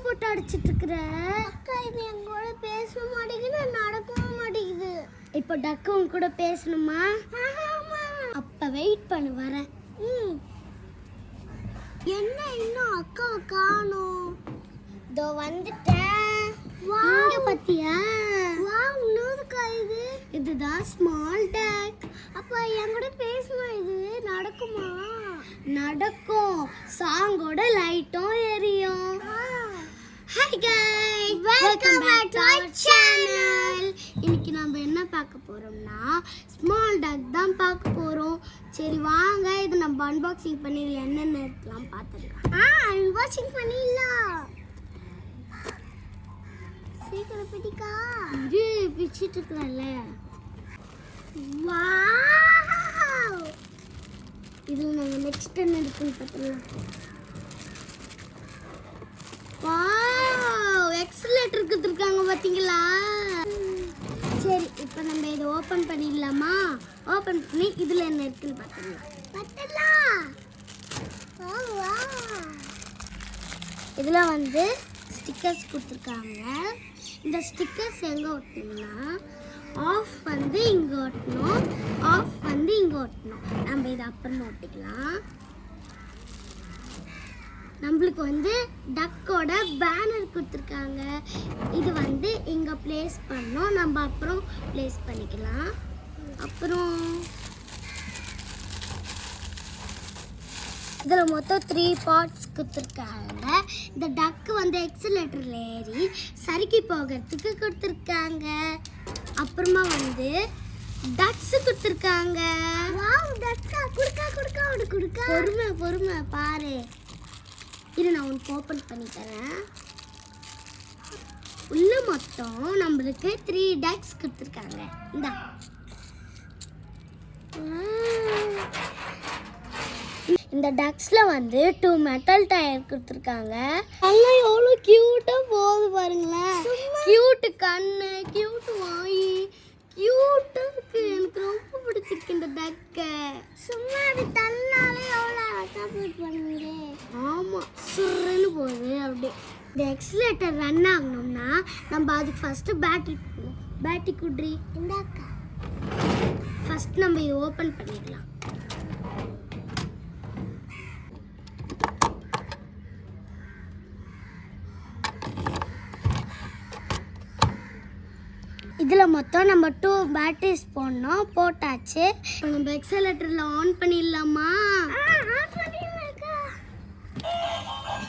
போட்டு அடிச்சிட்டு இருக்கிற? அக்கா இது என் கூட பேச மாட்டேங்குது, நடக்கவும் மாட்டேங்குது. இப்போ டக்கு உன் கூட பேசணுமா? அப்ப வெயிட் பண்ணு, வரேன். என்ன இன்னும் அக்காவை காணோம்? இதோ வந்துட்டேன். இங்க பாத்தியா? வாவ், இன்னொருக்கா இது. இதுதான் ஸ்மால் டக். அப்ப என் கூட பேசுமா? இது நடக்குமா? நடக்கும். சாங்கோட லைட்டும் எரியும். Hi guys, welcome back to our channel. இன்னைக்கு நாம என்ன பார்க்க போறோம்னா ஸ்மால் டக் தான் பார்க்க போறோம். சரி வாங்க, இது நம்ம அன்பாக்சிங் பண்ணி என்னென்ன இருக்கலாம் பார்த்துடலாம். அன்பாக்சிங் பண்ணிடலாம். சீக்கிரம் பிடிக்கா. இது பிச்சிட்டு இருக்கறல. வாவ், இது நம்ம நெக்ஸ்ட் என்ன இருக்குன்னு பார்த்துடலாம். வாவ், எக்ஸலரேட்டர் கொடுத்துருக்காங்க பாத்தீங்களா? சரி, இப்போ நம்ம இதை ஓபன் பண்ணிடலாமா? ஓபன் பண்ணி இதுல என்ன இருக்குன்னு பார்த்துடலாம். இதுல வந்து ஸ்டிக்கர்ஸ் கொடுத்துருக்காங்க. இந்த ஸ்டிக்கர்ஸ் எங்க ஒட்டணும்னா ஆஃப் வந்து இங்க ஒட்டணும், ஆஃப் வந்து இங்க ஒட்டணும். நம்ம இதை அப்புறமா ஒட்டிக்கலாம். நம்மளுக்கு வந்து டக்கோட பேனர் கொடுத்துருக்காங்க. இது வந்து இங்கே ப்ளேஸ் பண்ணோம், நம்ம அப்புறம் ப்ளேஸ் பண்ணிக்கலாம். அப்புறம் இதில் மொத்தம் 3 பார்ட்ஸ் கொடுத்துருக்காங்க. இந்த டக்கு வந்து எக்ஸலரேட்டரில் ஏறி சறுக்கி போகிறதுக்கு கொடுத்துருக்காங்க. அப்புறமா வந்து டக்ஸ் கொடுத்துருக்காங்க. பொறுமை பொறுமை பாரு. இது நான் உனக்கு ஓப்பன் பண்ணி தரேன். உள்ள மொத்தம் நம்மளுக்கு 3 டக்ஸ் கொடுத்துருக்காங்க. இந்தா, இந்த டக்ஸ்ல வந்து 2 மெட்டல் டயர் கொடுத்துருக்காங்க. எல்லாம் எவ்வளோ கியூட்டா போகுது பாருங்களேன். கியூட் கண்ணு, கியூட் வாய், கியூட்டா இருக்கு. எனக்கு ரொம்ப பிடிச்சிருக்கு இந்த டக்கை. சும்மா அது தள்ளாலே எவ்வளோ அட்டாச் பண்ணுங்க. ஆமாம், சுருன்னு போகுது அப்படியே. இந்த எக்ஸலரேட்டர் ரன் ஆகணும்னா நம்ம அதுக்கு ஃபஸ்ட்டு பேட்டரி போடணும். பேட்டரி குட்ரி இந்தாக்கா. ஃபஸ்ட் நம்ம இதை ஓப்பன் பண்ணிடலாம். இதில் மொத்தம் நம்ம 2 பேட்டரிஸ் போடணும். போட்டாச்சு. இப்போ நம்ம எக்ஸலரேட்டரில் ஆன் பண்ணிடலாமா?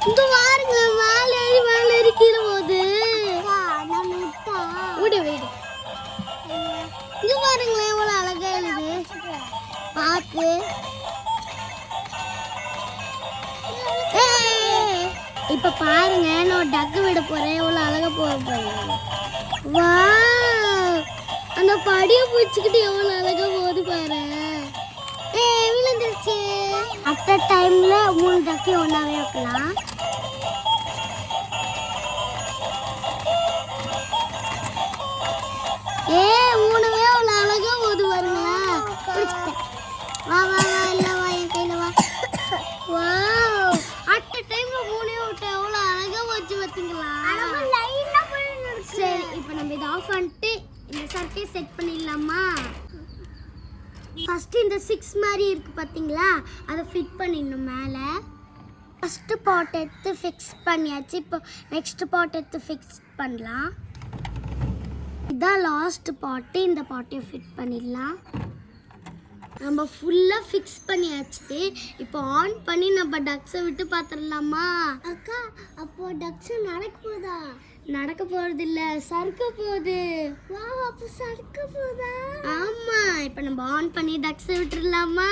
இங்க பாருங்க, மேலே ஏறி மேலே ஏறி கீழே போகுது. விடு விடு. இங்க பாருங்களேன், எவ்வளோ அழகா எழுது பார்த்து. இப்போ பாருங்க, நான் டக்கு விட போறேன். எவ்வளோ அழகா போக போறேன். வாவ், அந்த படியை பிடிச்சிக்கிட்டு எவ்வளோ அழகா போகுது பாரு. விழுந்துருச்சு. அட் டைம்ல 3 டக்கி ஒன்றாவே வைக்கலாம். மூணுமே அவ்வளோ அழகா போகுது பாருங்களேன். பிடிச்சிட்டேன். வா வா வா, இல்லை வா, என் கையில் வா. வாவ், அட் டைம்ல 3 விட்டு எவ்வளோ அழகா போச்சு பார்த்தீங்களா? சரி, இப்போ நம்ம இதை ஆஃப் பண்ணிட்டு இந்த சர்க்கை செட் பண்ணிடலாமா? ஃபர்ஸ்ட் இந்த 6 மாதிரி இருக்கு பார்த்தீங்களா, அதை ஃபிட் பண்ணிடணும் மேலே. ஃபஸ்ட்டு பாட் எடுத்து ஃபிக்ஸ் பண்ணியாச்சு. இப்போ நெக்ஸ்ட் பாட் எடுத்து ஃபிக்ஸ் பண்ணலாம். இதுதான் லாஸ்ட் பாட்டு. இந்த பாட்டையும் ஃபிட் பண்ணிடலாம். நம்ம ஃபுல்லாக ஃபிக்ஸ் பண்ணியாச்சு. இப்போ ஆன் பண்ணி நம்ம டக்ஸை விட்டு பார்த்துடலாமா? அக்கா, அப்போ டக்ஸ் நடக்க போதா? நடக்க போறது இல்ல, சறுக்க போகுது. வாவ், அப்ப சறுக்க போதா? ஆமா. இப்போ நம்ம ஆன் பண்ணி டக்ஸ் விட்டுறலாமா?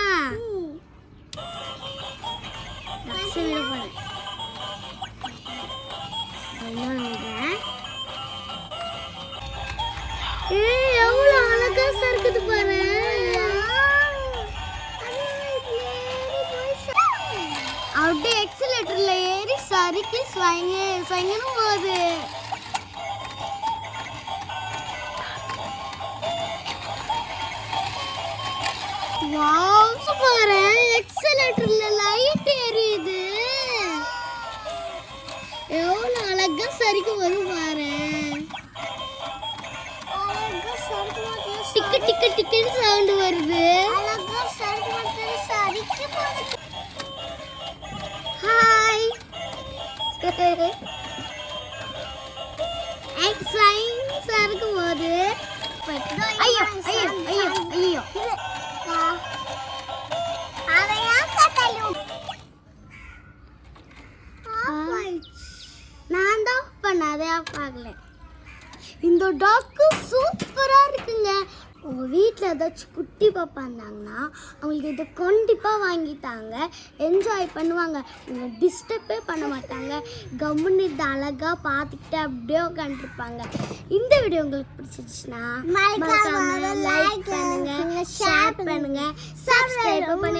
டக்ஸ் விட போறேன். எவ்வளோ அழகா சறுக்குது பாரு. அப்படியே எக்ஸலரேட்டர்ல ஏறி சறுக்கி ஸ்வைங்கன்னு போகுது. Wow, super. எக்ஸலரேட்டர்ல லைட் எரியுது. எவ்வளோ அழகா சரிக்கும் வரும் பாரு. டிக்கு டிக்கு டிக்குன்னு சவுண்ட் வருது. ஹாய் எக்ஸைன் சறுக்கும் போது ஐயோ ஐயோ ஐயோ ஐயோ நான் தான் பண்ணாதே பார்க்கல. இந்த டாக்கு சூப்பரா இருக்குங்க. உங்க வீட்டில் ஏதாச்சும் குட்டி பாப்பா இருந்தாங்கன்னா அவங்களுக்கு இதை கண்டிப்பாக வாங்கிட்டாங்க. என்ஜாய் பண்ணுவாங்க. உங்க டிஸ்டர்பே பண்ண மாட்டாங்க. கம்முன்னு இதை அழகாக பார்த்துக்கிட்டு அப்படியே உட்காந்துருப்பாங்க. இந்த வீடியோ உங்களுக்கு பிடிச்சிருச்சுன்னா லைக் பண்ணுங்க, ஷேர் பண்ணுங்க, சப்ஸ்கிரைப் பண்ணுங்க.